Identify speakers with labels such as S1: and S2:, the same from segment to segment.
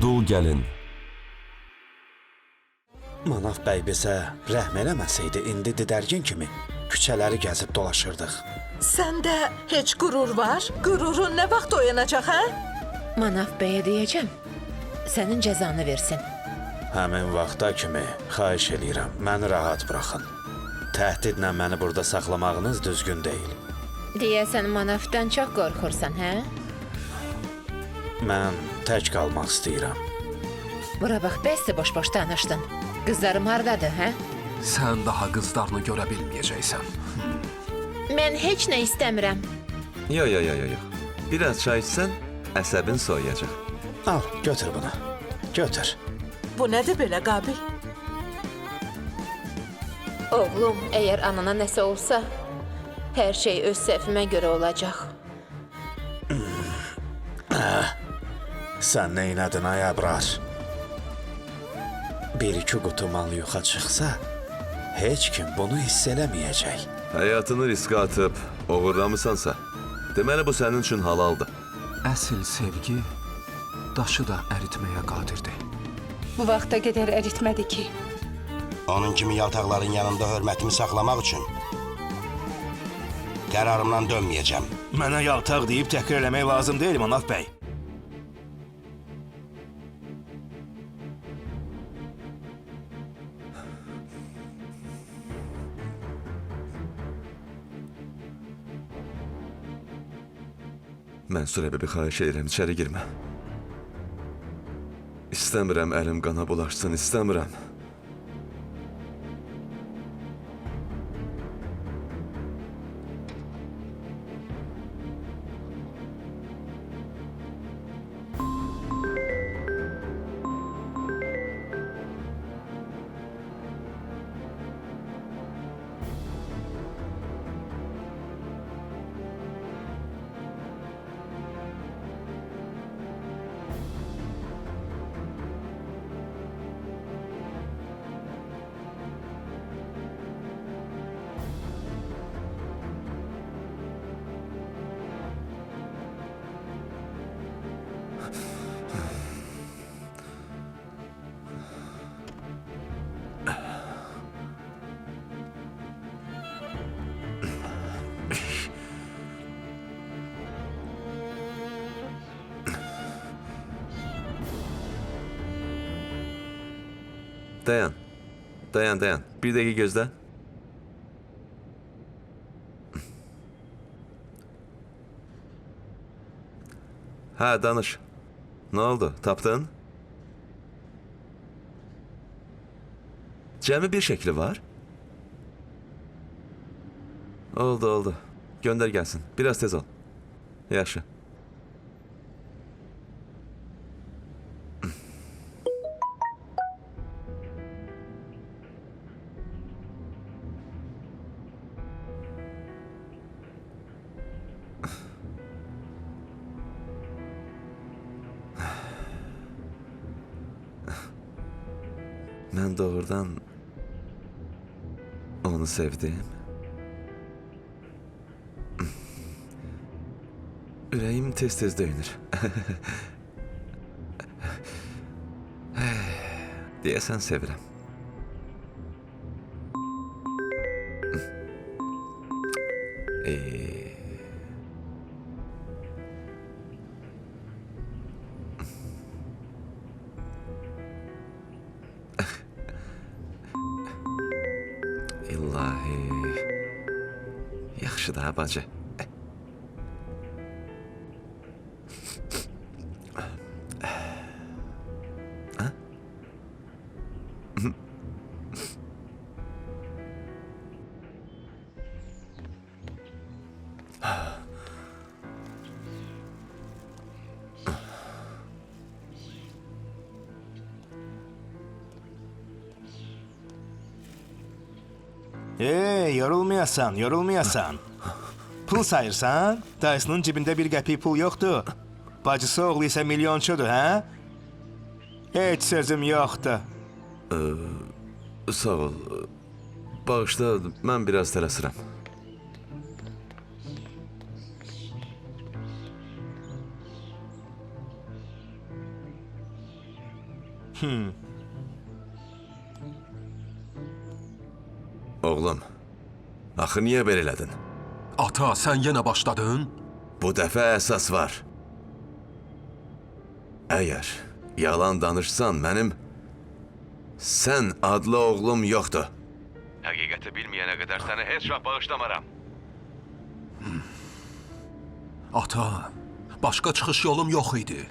S1: Dul gəlin.
S2: Manaf bəy bizə rəhm eləməsəydi, indi didərgin kimi küçələri gəzib dolaşırdıq.
S3: Səndə heç qürur var? Qürurun nə vaxt oyanacaq, hə?
S4: Manaf bəyə deyəcəm, sənin cəzanı versin.
S2: Həmin vaxta kimi xahiş eləyirəm, məni rahat buraxın. Təhdidlə məni burada saxlamağınız düzgün deyil.
S4: Deyəsən Manafdan çox qorxursan, hə?
S2: Mən tək qalmaq istəyirəm.
S4: Bura bax, bəsdir boş-boş danışdın. Qızlarım hardadır, hə?
S1: Sən daha qızlarını görə bilməyəcəksən.
S4: Mən heç nə istəmirəm.
S5: Yox. Biraz çay içsən, əsəbin soyuyacaq.
S2: Al, götür bunu. Götür.
S3: Bu nədir belə Qabil?
S4: Oğlum, əgər anana nəsə olsa, hər şey öz səhvimə görə olacaq.
S2: Sən neynədin ay Əbrar? Bir-iki qutu mal yoxa çıxsa, heç kim bunu hiss eləməyəcək.
S5: Həyatını riskə atıb oğurlamısansa, deməli bu sənin üçün halaldır.
S1: Əsl sevgi daşı da əritməyə qadirdir.
S6: Bu vaxta qədər əritmədi ki.
S7: Onun kimi yaltaqların yanında hörmətimi saxlamaq üçün qərarımdan dönməyəcəm.
S8: Mənə yaltaq deyib təhqir eləmək lazım deyil, Manaf bəy.
S5: Mənsur əbəbi xahiş edirəm, içəri girmə. İstəmirəm əlim qana bulaşsın, istəmirəm. Dayan. Bir dəqiqə gözlə. Hə, danış. Nə oldu, tapdın? Cəmi bir şəkli var? Oldu. Göndər gəlsin. Biraz tez ol. Yaxşı. Mən doğrudan onu sevdim. Ürəyim tez-tez döyünür. Deyəsən sevirəm. İlahi. Yaxşı da bacı.
S8: Yorulmayasan. Pul sayırsan, dayısının cibində bir qəpik pul yoxdur. Bacısı oğlu isə milyonçudur, hə? Heç sözüm yoxdur.
S5: Sağ ol. Bağışla, mən biraz tələsirəm. Oğlum, axı niyə belə elədin?
S1: Ata, sən yenə başladın?
S5: Bu dəfə əsas var. Əgər yalan danışsan, mənim sən adlı oğlum yoxdur. Həqiqəti bilməyənə qədər səni heç vaxt bağışlamaram.
S1: Ata, başqa çıxış yolum yox idi.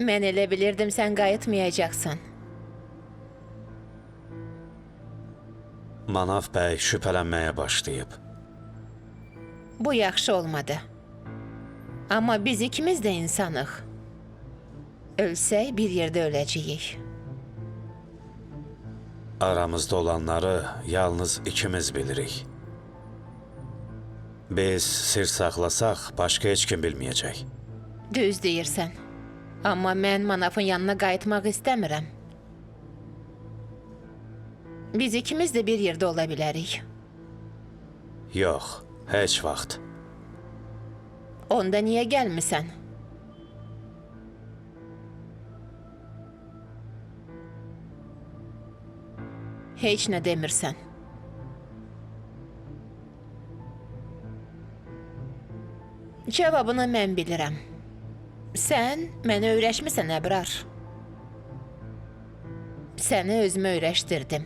S4: Mən elə bilirdim sən qayıtmayacaqsan.
S2: Manav bəy şübhələnməyə başlayıb.
S4: Bu yaxşı olmadı. Amma biz ikimiz də insanıq. Ölsək bir yerdə öləcəyik.
S2: Aramızda olanları yalnız ikimiz bilirik. Biz sir saxlasaq, başqa heç kim bilməyəcək.
S4: Düz deyirsən. Amma mən Manavın yanına qayıtmaq istəmirəm. Biz ikimiz də bir yerdə ola bilərik.
S2: Yox, heç vaxt.
S4: Onda niyə gəlmisən? Heç nə demirsən. Cavabını mən bilirəm. Sən mənə öyrəşmisən, Əbrar. Səni özümə öyrəşdirdim.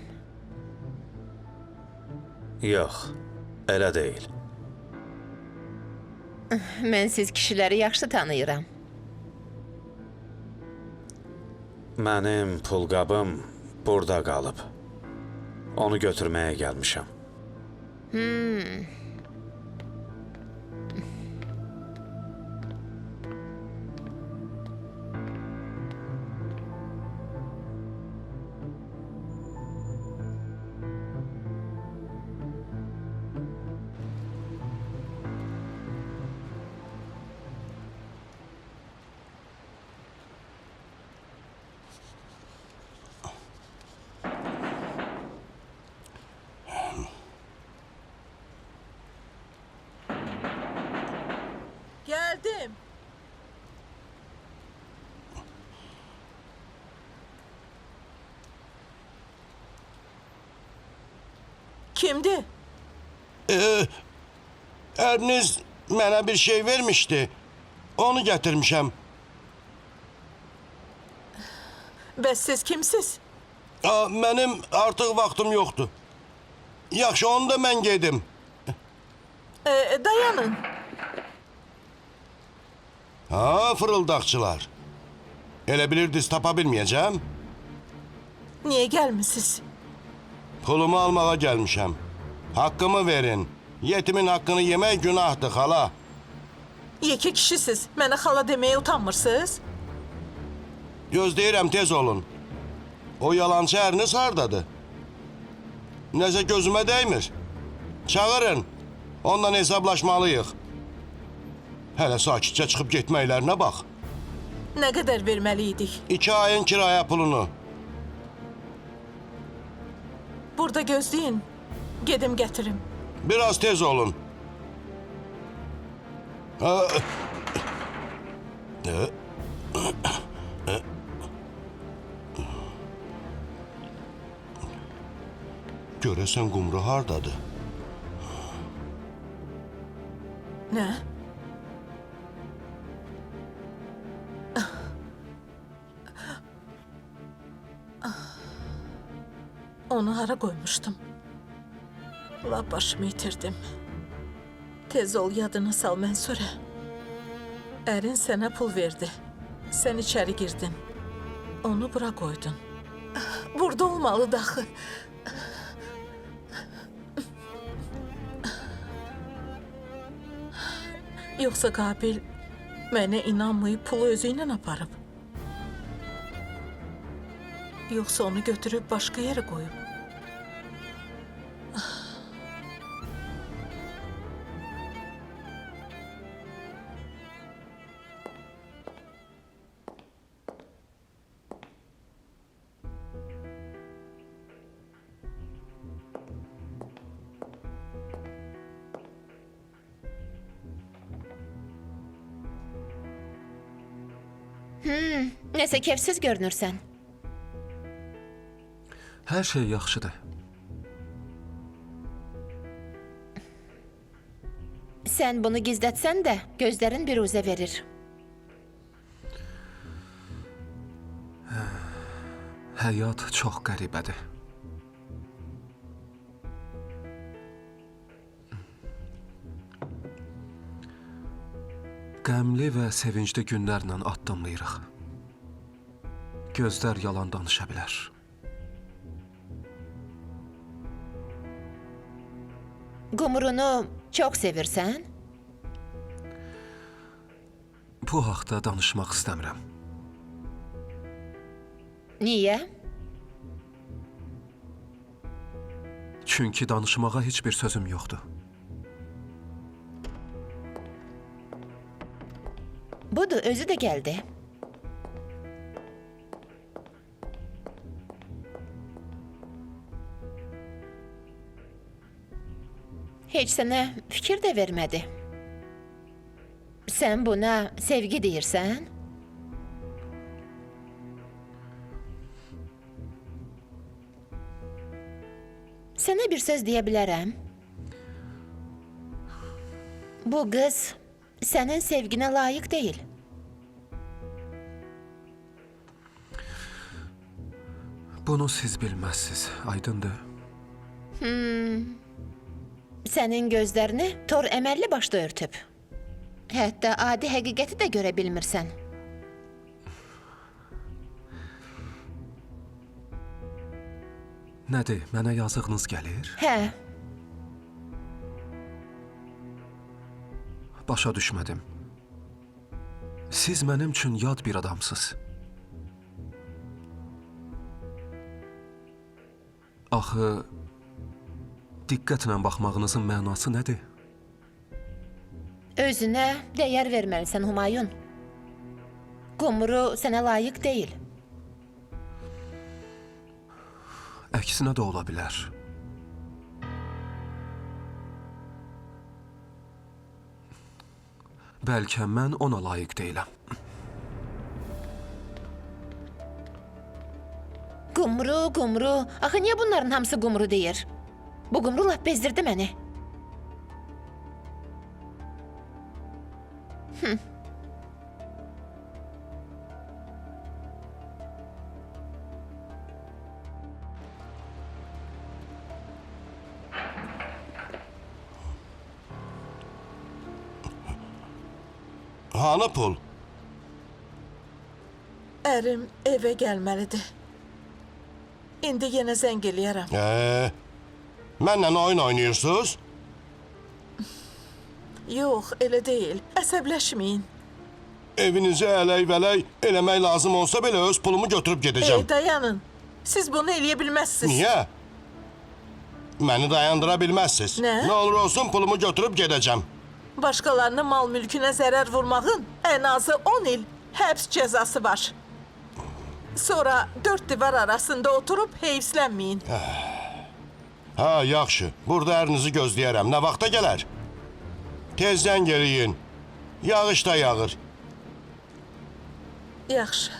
S2: Yox, elə deyil.
S4: Mən siz kişiləri yaxşı tanıyıram.
S2: Mənim pulqabım burada qalıb. Onu götürməyə gəlmişəm.
S3: Geldim. Kimdi?
S7: Əriniz mənə bir şey vermişdi. Onu gətirmişəm.
S3: Bəs siz kimsiz?
S7: Mənim artıq vaxtım yoxdur. Yaxşı, onu da mən gedim.
S3: Dayanın.
S7: Fırıldaqçılar. Elə bilirdiniz tapa bilməyəcəm.
S3: Niye gelmişsiniz?
S7: Pulumu almağa gəlmişəm. Haqqımı verin. Yetimin haqqını yemək günahdır, xala.
S3: Yekə kişisiz. Mənə xala demeye utanmırsınız?
S7: Gözləyirəm, tez olun. O yalancı əriniz hardadır? Nəsə gözümə dəymir. Çağırın. Ondan hesablaşmalıyıq. Hələ sakitcə çıxıb getməklərinə bax.
S3: Ne kadar vermeliydik?
S7: 2 ayın kiraya pulunu.
S3: Burada gözleyin. Gedim getirim.
S7: Biraz tez olun. Görəsən qumru hardadır?
S3: Nə? Onu hara qoymuşdum? Lap başımı itirdim. Tez ol, yadına sal Mənsure. Ərin sənə pul verdi. Sən içəri girdin. Onu bura qoydun. Burada olmalıdır axı. Yoxsa Qabil mənə inanmayıb pulu özü ilə aparıb. Yoxsa onu götürüb başqa yerə qoyub.
S4: Nəsə kefsiz görünürsən.
S1: Hər şey yaxşıdır.
S4: Sən bunu gizlətsən də gözlərin biruzə verir.
S1: Həyat çox qəribədir. Qəmli və sevincli günlərlə addımlayırıq. Gözlər yalan danışa bilər.
S4: Qumrunu çox sevirsən?
S1: Bu haqda danışmaq istəmirəm.
S4: Niyə?
S1: Çünki danışmağa heç bir sözüm yoxdur.
S4: Budur, özü də gəldi. Heç sənə fikir də vermədi. Sən buna sevgi deyirsən? Sənə bir söz deyə bilərəm. Bu qız sənin sevginə layiq deyil.
S1: Bunu siz bilməzsiniz, aydındır.
S4: Sənin gözlərini tor əməlli başda örtüb. Hətta adi həqiqəti də görə bilmirsən.
S1: Nədir, mənə yazığınız gəlir?
S4: Hə,
S1: Başa düşmədim. Siz mənim üçün yad bir adamsınız. Axı, diqqətlə baxmağınızın mənası nədir?
S4: özünə dəyər verməlisən Humayun. Qumru sənə layiq deyil.
S1: Əksinə də ola bilər. Bəlkə mən ona layiq deyiləm.
S4: Qumru, Qumru. Axı niyə bunların hamısı Qumru deyir? Bu Qumru lap bezdirdi məni.
S7: Hanı pul?
S3: Ərim evə gəlməlidir. İndi yenə zəng eləyərəm.
S7: Mənlə oyun oynayırsınız?
S3: Yox, elə deyil. Əsəbləşməyin.
S7: Evinizi ələk-vələk eləmək lazım olsa belə öz pulumu götürüb gedəcəm.
S3: Dayanın. Siz bunu eləyə bilməzsiniz.
S7: Niyə? Məni dayandıra bilməzsiniz.
S3: Nə?
S7: Nə olur olsun pulumu götürüb gedəcəm.
S3: Başqalarının mal-mülkünə zərər vurmağın ən azı 10 il həbs cəzası var. Sonra 4 divar arasında oturub heyfslənməyin.
S7: Hə, yaxşı. Burada ərinizi gözləyərəm. Nə vaxta gələr? Tezdən geliyin. Yağış da yağır.
S3: Yaxşı.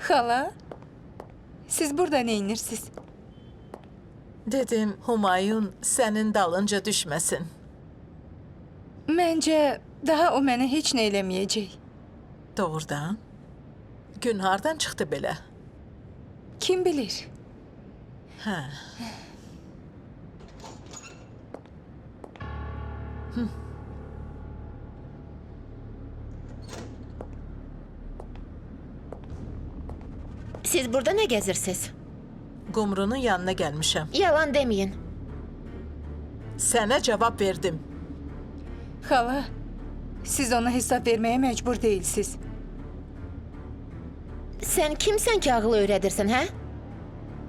S6: Xala, siz burada nə inirsiniz?
S3: Dedim Humayun sənin dalınca düşməsin.
S6: Məncə, daha o mənə heç nə eləməyəcək.
S3: Doğrudan. Gün hardan çıxdı belə?
S6: Kim bilir?
S3: Hə.
S4: Siz burada nə gəzirsiniz?
S3: Qumrunun yanına gəlmişəm.
S4: Yalan deməyin.
S3: Sənə cavab verdim.
S6: Xala, siz ona hesab verməyə məcbur deyilsiniz.
S4: Sən kimsən ki, ağlı öyrədirsən, hə?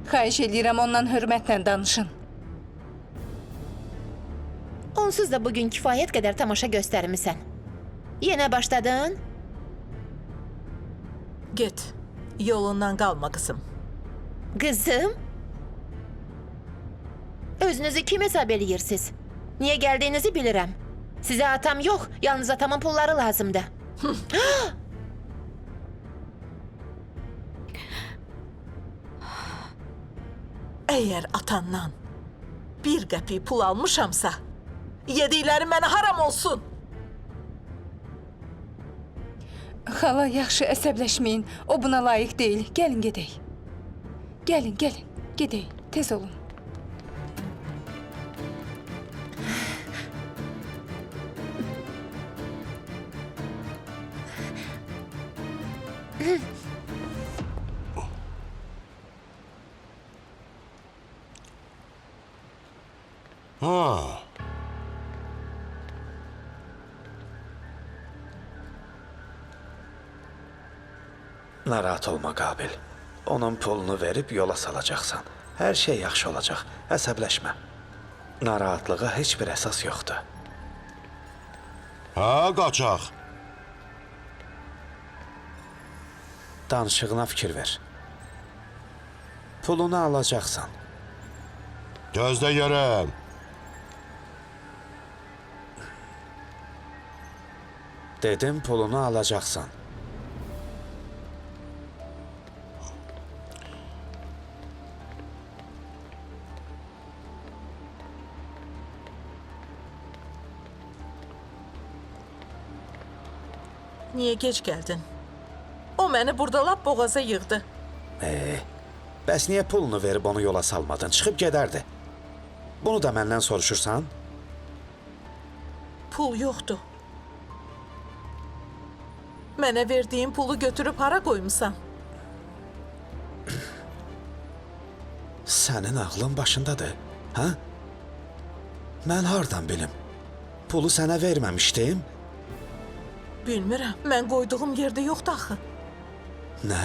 S6: Xahiş edirəm ondan hörmətlə danışın.
S4: Onsuz da bugün kifayət qədər tamaşa göstərmisən. Yenə başladın?
S3: Get. Yolundan qalma qızım.
S4: Qızım? Özünüzü kim hesab eləyirsiniz? Niyə gəldiyinizi bilirəm. Sizə atam yox, yalnız atamın pulları lazımdır.
S3: Əgər atandan bir qəpik pul almışamsa, yedikləri mənə haram olsun.
S6: Xala, yaxşı əsəbləşməyin. O buna layiq deyil. Gəlin gedək. Gəlin, gedək. Tez olun.
S7: Ha.
S2: Narahat olma Qabil. Onun pulunu verib yola salacaqsan. Hər şey yaxşı olacaq. Əsəbləşmə. Narahatlığa heç bir əsas yoxdur.
S7: Ha, qaçaq.
S2: Danışığına fikir ver. Pulunu alacaqsan.
S7: Gözdə görəm.
S2: Dedim pulunu alacaqsan.
S3: Niyə gec gəldin? O məni burada lap boğaza yığdı.
S2: Bəs niyə pulunu verib onu yola salmadın? Çıxıb gedərdi. Bunu da məndən soruşursan?
S3: Pul yoxdur. Mənə verdiyin pulu götürüb hara qoymusan?
S2: Sənin ağlın başındadır, hə? Mən hardan bilim? Pulu sənə verməmişdim.
S3: Bilmirəm, mən qoyduğum yerdə yoxdur axı.
S2: Nə?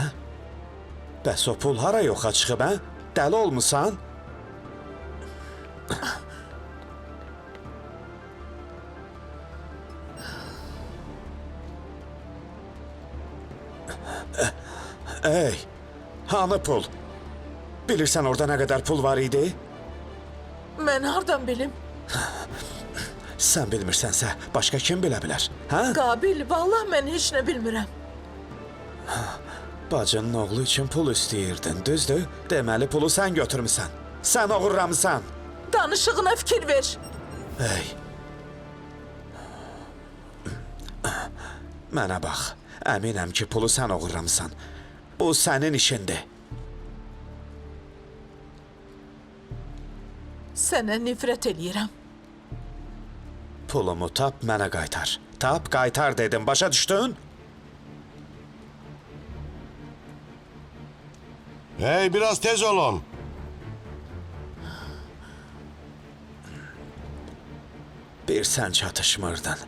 S2: Bəs o pul hara yoxa çıxıb, hə? Dəli olmusan? Ey, hanı pul? Bilirsən orada nə qədər pul var idi?
S3: Mən hardan bilim?
S2: Sən bilmirsənsə, başqa kim bilə bilər, hə?
S3: Qabil, vallahi mən heç nə bilmirəm.
S2: Bacının oğlu üçün pul istəyirdin, düzdür? Deməli pulu sən götürmüsən. Sən oğurlamısan.
S3: Danışığına fikir ver.
S2: Ey. Mənə bax, əminəm ki, pulu sən oğurlamısan. Bu sənin işindir.
S3: Sənə nifrət eləyirəm.
S2: Pulumu tap, mənə qaytar. Tap, qaytar dedim, başa düşdün?
S7: Hey, biraz tez olun.
S2: Bir sən çatışmırdın.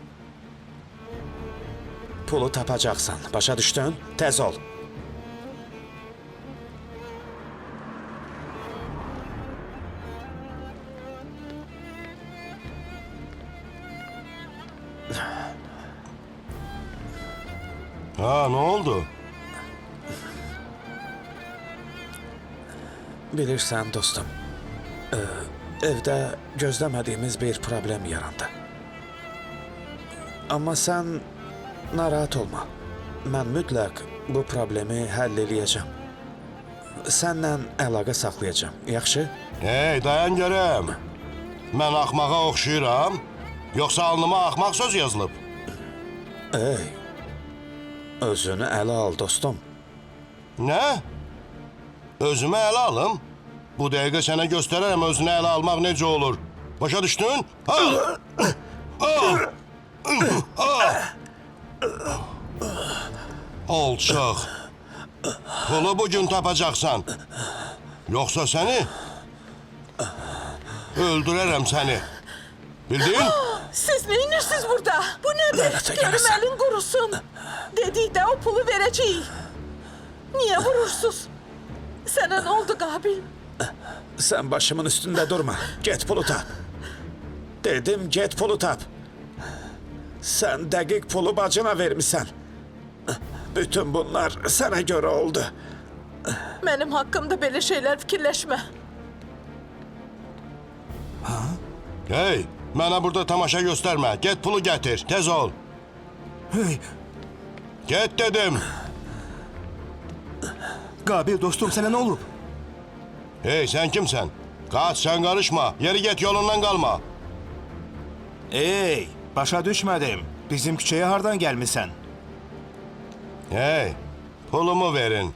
S2: Pulu tapacaqsan. Başa düşdün? Tez ol.
S7: Ha, ne oldu?
S2: Bilirsən dostum, evdə gözləmədiyimiz bir problem yarandı. Amma sən narahat olma. Mən mütləq bu problemi həll eləyəcəm. Sənlə əlaqə saxlayacağam, yaxşı?
S7: Hey, dayan görüm. Mən axmağa oxşayıram, yoxsa alnıma axmaq söz yazılıb?
S2: Ey, özünü ələ al dostum.
S7: Nə? Özümə ələ alım? Bu dəqiqə sənə göstərərəm özünə ələ almaq necə olur. Başa düşdün? Alçaq. Pulu bugün tapacaqsan. Yoxsa səni öldürərəm səni. Bildin?
S3: Siz ne inirsiniz burada? Bu nedir?
S2: Lənətə
S3: Görüm
S2: gələsən.
S3: elin kurusun. Dedikdə o pulu verəcəyik. Niye vurursuz? Sana ne oldu Qabil?
S2: Sən başımın üstündə durma. Get pulu tap. Dedim get pulu tap. Sən dəqiq pulu bacına vermisən. Bütün bunlar sənə görə oldu.
S3: Benim hakkımda belə şeyler fikirləşmə.
S7: Hey, mənə burada tamaşa göstərmə. Get pulu gətir, tez ol.
S8: Hey,
S7: Get dedim.
S8: Qabil dostum, sənə nə olub?
S7: Hey, sən kimsən? Qaç, sən qarışma. Yeri get, yolundan qalma.
S8: Ey, başa düşmədim. Bizim küçəyə hardan gəlmisən?
S7: Hey, pulumu verin.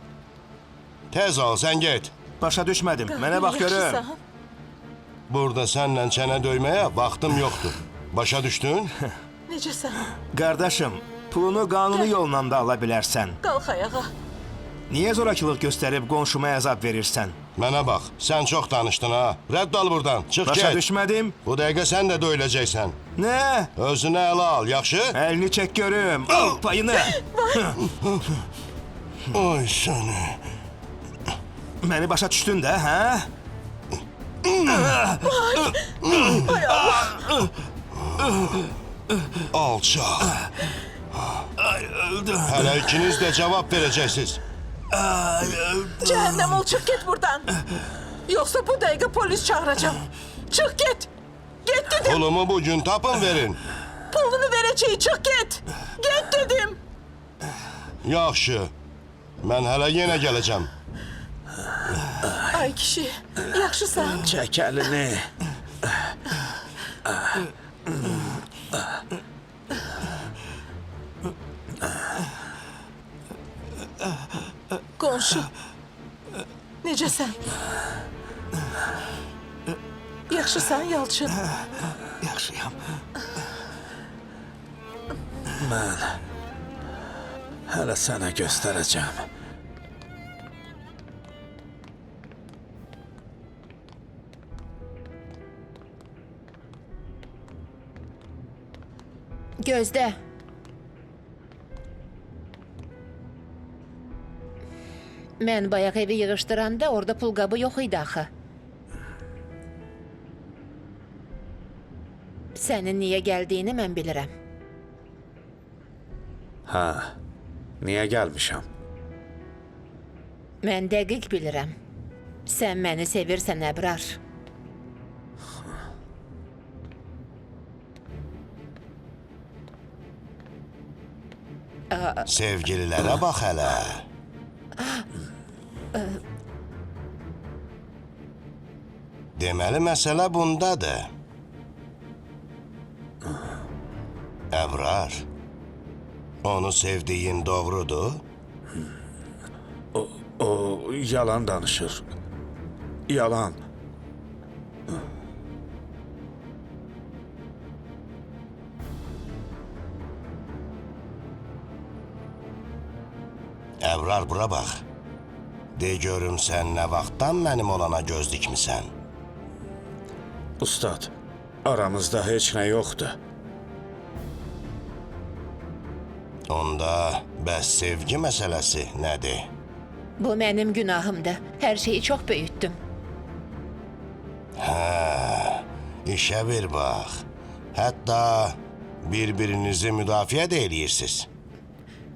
S7: Tez ol, sən get.
S8: Başa düşmədim. Mənə bax görüm.
S3: Yaxşısan.
S7: Burada sənlə çənə döyməyə vaxtım yoxdur. Başa düşdün?
S3: Necəsən?
S8: Qardaşım, pulunu qanuni yolla da ala bilərsən.
S3: Qalx ayağa.
S8: Niyə zorakılıq göstərib qonşuma əzab verirsən?
S7: Mənə bax, sən çox danışdın ha. Rədd ol buradan, çıx
S8: Başa
S7: get.
S8: düşmədim.
S7: Bu dəqiqə sən də döyüləcəksən.
S8: Nə?
S7: Özünə ələ al, yaxşı?
S8: Əlini çək görüm. Al payını.
S7: Ay səni.
S8: Məni başa düşdün də, hə?
S7: Alçaq. Hələ ikiniz də cavab verəcəksiniz.
S3: Cehennem ol, çık git buradan. Yoksa bu dakika polis çağıracağım. Çık git. Git dedim.
S7: Pulumu bugün tapın verin.
S3: Pulunu vereceği, çık git. Git dedim.
S7: Yaxşı. Mən hələ yenə gələcəm.
S3: Ay kişi, yaxşısan.
S2: Çək əlini.
S3: Qonşu. Necəsən? Yaxşısan Yalçın?
S8: Yaxşıyam.
S2: Mən hələ sənə göstərəcəm.
S4: Gözdə. Mən bayaq evi yığışdıranda orada pul qabı yox idi axı. Sənin niyə gəldiyini mən bilirəm.
S2: Hə, niyə gəlmişəm?
S4: Mən dəqiq bilirəm. Sən məni sevirsən, Əbrar.
S7: Sevgililərə bax hələ. Deməli, məsələ bundadır. Əbrar, onu sevdiyin doğrudur?
S2: O yalan danışır. Yalan.
S7: Əbrar, bura bax. De görüm sən nə vaxtdan mənim olana göz dikmisən?
S2: Ustad, aramızda heç nə yoxdur.
S7: Onda bəs sevgi məsələsi nədir?
S4: Bu mənim günahımdır. Hər şeyi çox böyütdüm.
S7: İşə bir bax. Hətta bir-birinizi müdafiə də eləyirsiniz.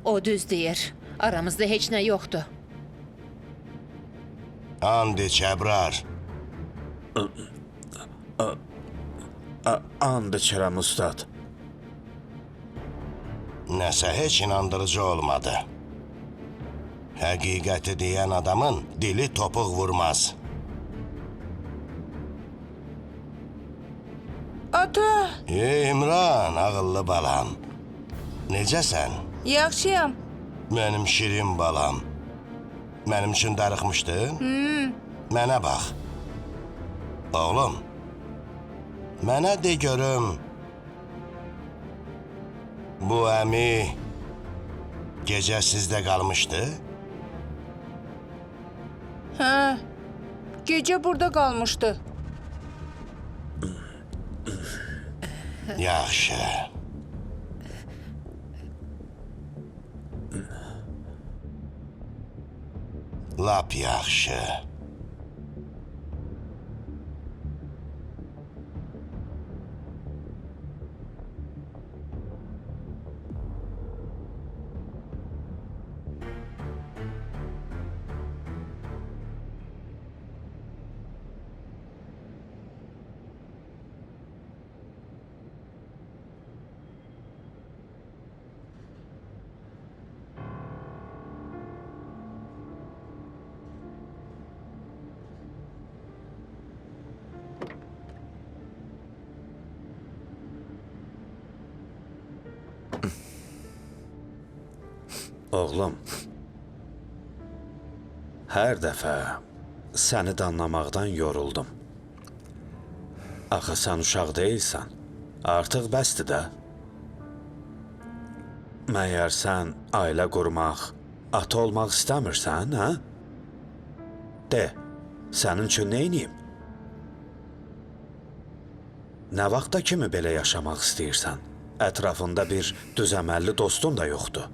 S4: O düz deyir. Aramızda heç nə yoxdur.
S7: And iç, Əbrar.
S2: And içirəm, ustad.
S7: Nəsə heç inandırıcı olmadı. Həqiqəti deyən adamın dili topuq vurmaz.
S6: Ata,
S7: İmran, ağıllı balam. Necəsən?
S6: yaxşıyam.
S7: Mənim şirin balam. Mənim üçün darıxmışdın? Mənə bax. Oğlum, mənə de görüm. Bu əmi gecə sizdə qalmışdı?
S6: Hə, gecə burada qalmışdı.
S7: Yaxşı. Lap yaxşı.
S2: Oğlum, hər dəfə səni danlamaqdan yoruldum. Axı sən uşaq deyilsən, artıq bəsdir də. Məyər sən ailə qurmaq, ata olmaq istəmirsən, hə? De, sənin üçün neyniyim? Nə vaxta kimi belə yaşamaq istəyirsən? Ətrafında bir düzəməlli dostun da yoxdur.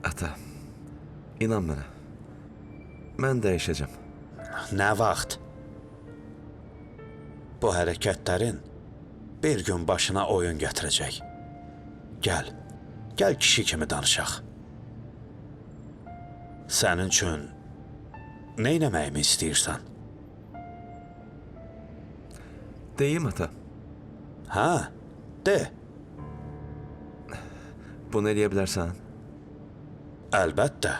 S5: Ata, inan mənə. Mən dəyişəcəm.
S2: Nə vaxt? Bu hərəkətlərin bir gün başına oyun gətirəcək. Gəl, gəl kişi kimi danışaq. Sənin üçün neynəməyimi istəyirsən?
S5: Deyim ata,
S2: Hə, de,
S5: bunu eləyə bilərsən?
S2: əlbəttə.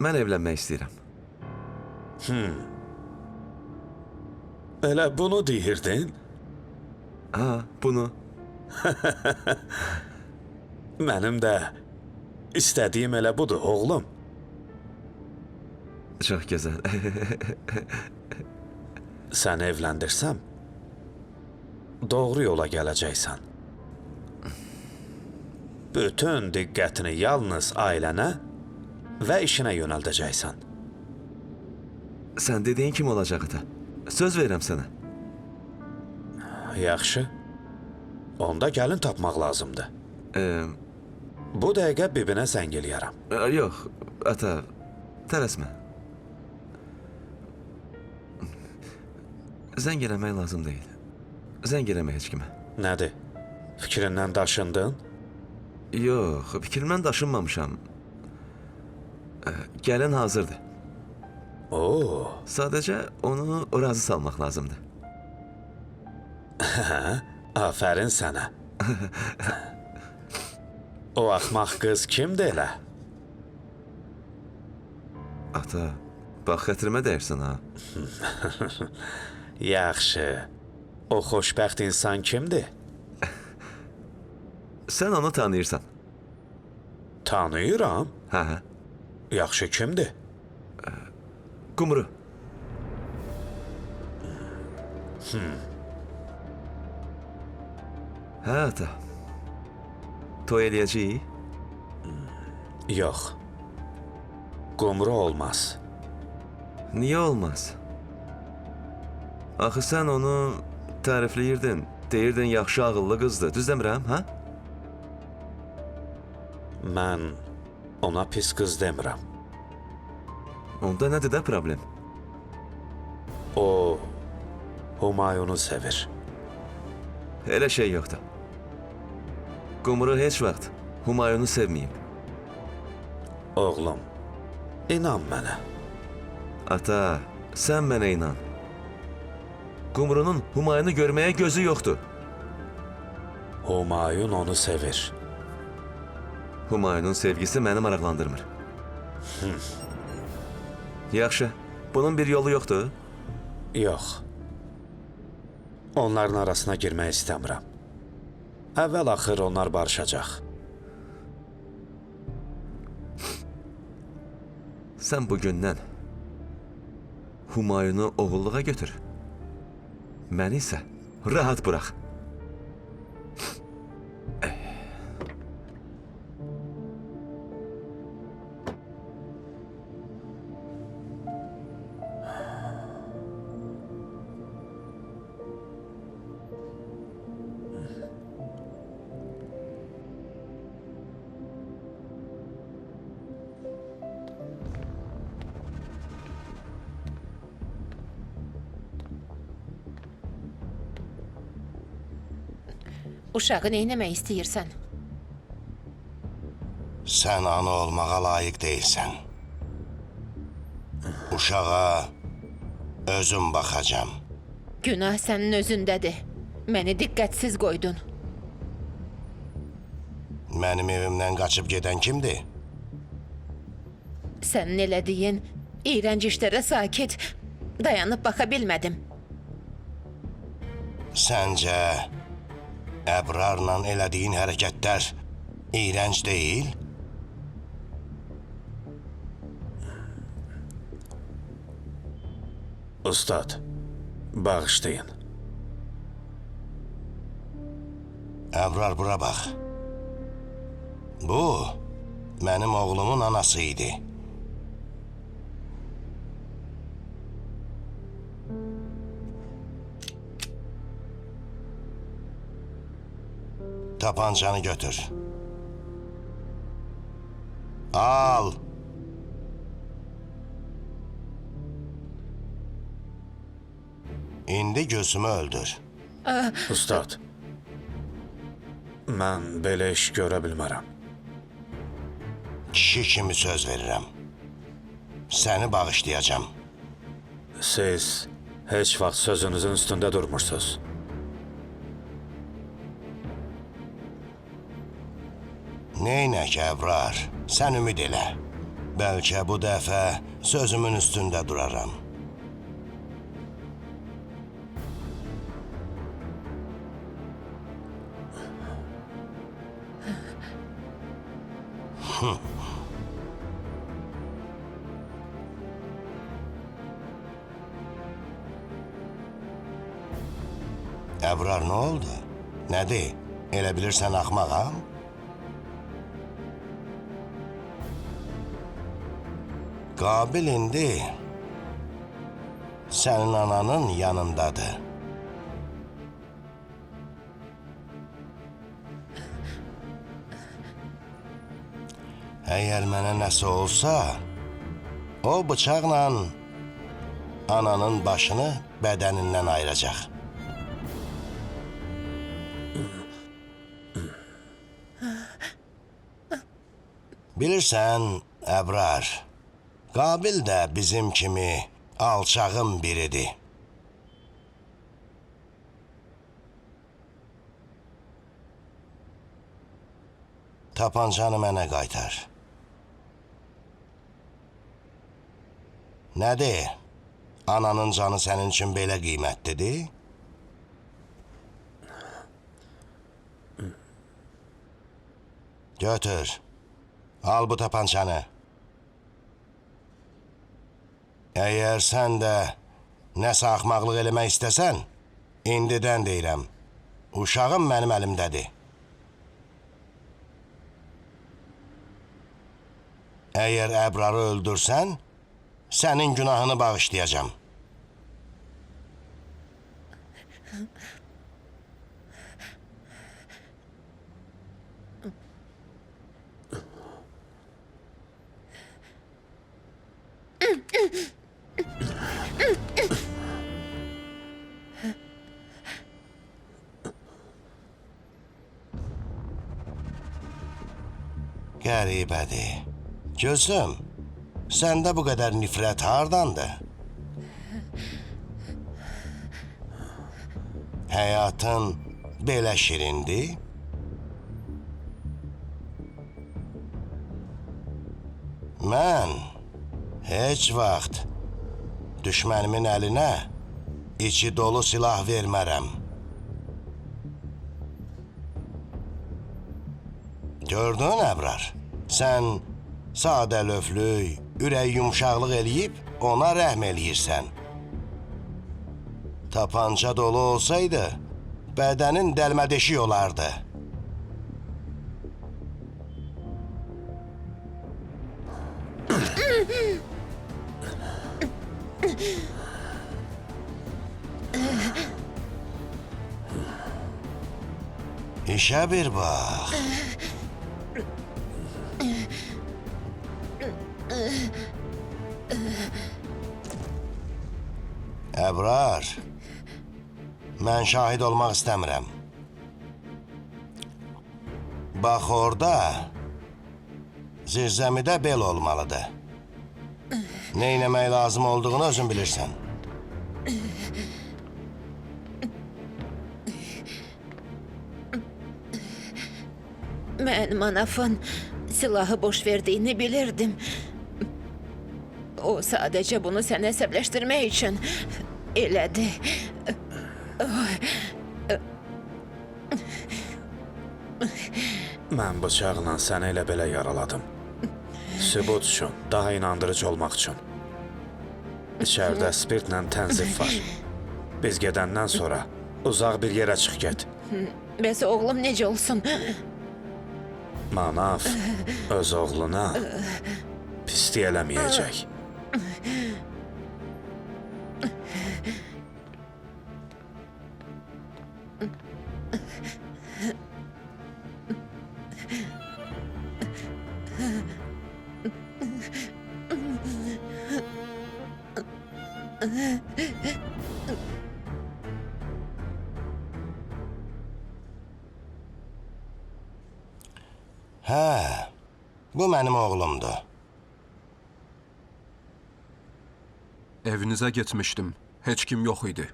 S5: Mən evlənmək istəyirəm.
S2: Elə bunu deyirdin?
S5: Ha, bunu.
S2: Mənim də istədiyim elə budur, oğlum.
S5: Çox gözəl.
S2: Sən evləndirsəm, doğru yola gələcəksən. Bütün diqqətini yalnız ailənə və işinə yönəldəcəksən.
S5: Sən dediyin kimi olacaq ata. Söz verirəm sənə.
S2: Yaxşı. Onda gəlin tapmaq lazımdır. Bu dəqiqə bibinə zəng eləyərəm.
S5: Yox, ata, tələsmə. Zəng eləmək lazım deyil. Zəng eləmə heç kimə.
S2: Nədir? Fikrindən daşındın?
S5: Yox, fikrimdən daşınmamışam. Gəlin hazırdır.
S2: Oo,
S5: Sadəcə onu razı salmaq lazımdır.
S2: afərin sənə. O axmaq qız kimdir elə?
S5: Ata, bax xətrimə dəyirsən ha.
S2: Yaxşı. O xoşbəxt insan kimdir?
S5: Sən onu tanıyırsan.
S2: Tanıyıram.
S5: Hə, hə.
S2: Yaxşı kimdir?
S5: Qumru. Hə, ata. Toy eləyəcəyik?
S2: Yox. Qumru olmaz.
S5: Niyə olmaz? Axı sən onu tərifləyirdin. Deyirdin yaxşı ağıllı qızdır. Düz demirəm, hə?
S2: Mən ona pis qız demirəm.
S5: Onda nədir də problem?
S2: O Humayunu sevir.
S5: Elə şey yoxdur. Qumru heç vaxt Humayunu sevməyib.
S2: Oğlum, inan mənə.
S5: Ata, sən mənə inan. Qumrunun Humayunu görməyə gözü yoxdur.
S2: Humayun onu sevir.
S5: Humayunun sevgisi məni maraqlandırmır. Yaxşı, bunun bir yolu yoxdur.
S2: Yox. Onların arasına girmək istəmirəm. Əvvəl-axır onlar barışacaq.
S5: Sən bugündən Humayunu oğulluğa götür. Məni isə rahat bırax.
S4: Uşağı neyləmək istəyirsən?
S7: Sən ana olmağa layiq deyilsən. Uşağa özüm baxacam.
S4: Günah sənin özündədir. Məni diqqətsiz qoydun.
S7: Mənim evimdən qaçıb gedən kimdir?
S4: Sənin elədiyin iyrənc işlərə sakit dayanıb baxa bilmədim.
S7: Səncə Əbrarla elədiyin hərəkətlər iyrənc deyil?
S2: Ustad, bağışlayın.
S7: Əbrar, bura bax. Bu, mənim oğlumun anası idi. Tapancanı götür. Al. İndi gözümü öldür.
S2: Ustad, mən belə iş görə bilmərəm.
S7: Kişi kimi söz verirəm. Səni bağışlayacağam.
S2: Siz heç vaxt sözünüzün üstündə durmursunuz.
S7: Neynək Əbrar, sən ümid elə. Bəlkə bu dəfə sözümün üstündə duraram. Əbrar, nə oldu? Nədir? Elə bilirsən axmağam? Qabil indi sənin ananın yanındadır. Əgər mənə nəsə olsa, o bıçaqla ananın başını bədənindən ayıracaq. Bilirsən, Əbrar, Qabil də bizim kimi alçağın biridir. Tapancanı mənə qaytar. Nədir? Ananın canı sənin üçün belə qiymətlidir? Götür. Al bu tapancanı. Əgər sən də nəsə axmaqlıq eləmək istəsən, indidən deyirəm, uşağım mənim əlimdədir. Əgər Əbrarı öldürsən, sənin günahını bağışlayacağam. Qəribədir. Gözüm, səndə bu qədər nifrət hardandır? Həyatın belə şirindir? Mən heç vaxt düşmənimin əlinə içi dolu silah vermərəm. Gördün Əbrar, sən sadəlövlük, ürək yumşaqlıq eləyib ona rəhm eləyirsən. Tapanca dolu olsaydı, bədənin dəlmədeşik olardı. İşə bir bax. Əbrar, mən şahid olmaq istəmirəm. Bax orada, zirzəmidə bel olmalıdır. Nə eləmək lazım olduğunu özün bilirsən.
S4: Mən Manafın silahı boş verdiyini bilirdim. O sadəcə bunu səni əsəbləşdirmək üçün elədi.
S2: Mən bıçaqla səni elə belə yaraladım. Sübut üçün, daha inandırıcı olmaq üçün. İçəridə spirtlə tənzif var. Biz gedəndən sonra uzaq bir yerə çıx get.
S4: Bəs oğlum necə olsun?
S2: Manaf öz oğluna pislik eləməyəcək.
S7: Hə, bu mənim oğlumdur.
S1: Evinizə getmişdim. Heç kim yox idi.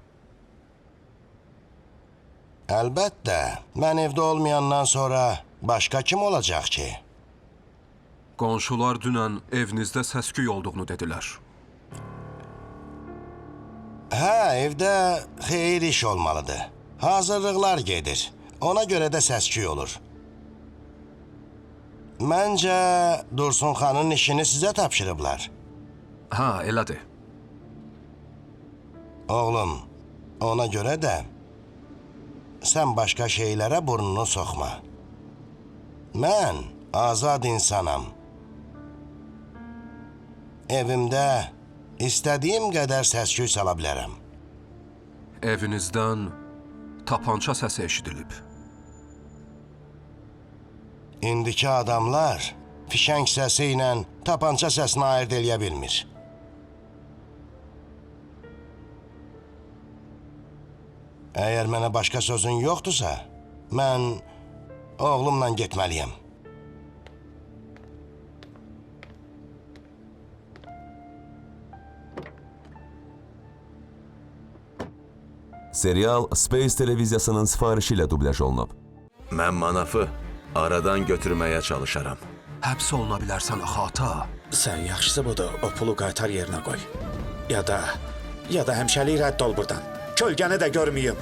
S7: Əlbəttə, mən evdə olmayandan sonra başqa kim olacaq ki?
S1: Qonşular dünən evinizdə səs-küy olduğunu dedilər.
S7: Hə, evdə xeyir iş olmalıdır. Hazırlıqlar gedir. Ona görə də səs-küy olur. Məncə Dursun xanın işini sizə tapşırıblar.
S1: Hə, elədir.
S7: Oğlum, ona görə də sən başqa şeylərə burnunu soxma. Mən azad insanam. Evimdə istədiyim qədər səs-küy sala bilərəm.
S1: Evinizdən tapança səsi eşidilib.
S7: İndiki adamlar fişəng səsi ilə tapança səsini ayırt eləyə bilmir. Əgər mənə başqa sözün yoxdursa, mən oğlumla getməliyəm.
S9: Serial Space televiziyasının sifarişi ilə dubləj olunub.
S5: Mən Manafı aradan götürməyə çalışaram.
S1: Həbs oluna bilərsən axı ata.
S2: Sən yaxşısı budur, o pulu qaytar yerinə qoy. Ya da həmişəlik rədd ol buradan. Kölgəni də görməyim.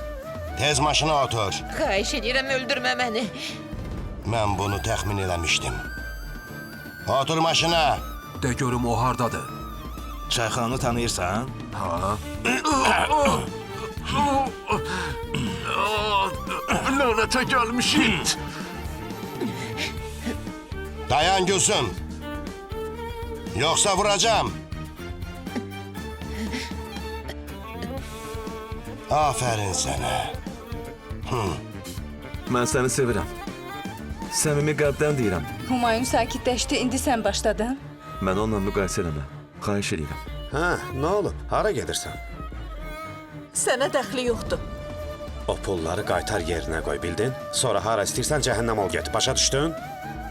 S7: Tez maşına otur.
S4: Xahiş edirəm, öldürmə məni.
S7: Mən bunu təxmin eləmişdim. Otur maşına.
S1: De görüm o hardadır.
S8: Çayxananı tanıyırsan?
S1: Ha? Lənətə gəlmişik.
S7: Dayan Gülsüm. Yoxsa vuracağım. Aferin sənə.
S5: Mən səni sevirəm. Səmimi qəlbdən deyirəm.
S6: Humayun sakitləşdi, indi sən başladın.
S5: Mən onunla müqayisə eləmə. Xahiş edirəm.
S2: Hə, nə olub? Hara gedirsən?
S3: Sənə dəxli yoxdur.
S2: O pulları qaytar yerinə qoy, bildin? Sonra hara istəyirsən cəhənnəm ol get. Başa düşdün?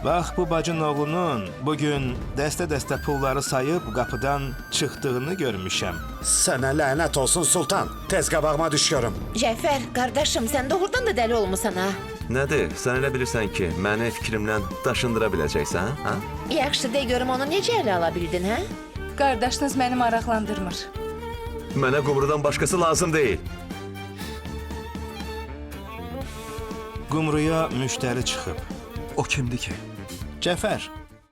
S8: Bax, bu bacın oğlunun bugün dəstə-dəstə pulları sayıb qapıdan çıxdığını görmüşəm.
S2: Sənə lənət olsun Sultan. Tez qabağıma düş görüm.
S4: Cəfər, qardaşım, sən doğrudan da dəli olmusan ha?
S5: Nədir? Sən elə bilirsən ki, məni fikrimlə daşındıra biləcəksən, hə?
S4: Yaxşı, de görüm onu necə ələ ala bildin, hə?
S6: Qardaşınız məni maraqlandırmır.
S5: Mənə qumrudan başqası lazım deyil.
S8: Qumruya müştəri çıxıb.
S1: O kimdi ki?
S8: Cəfər,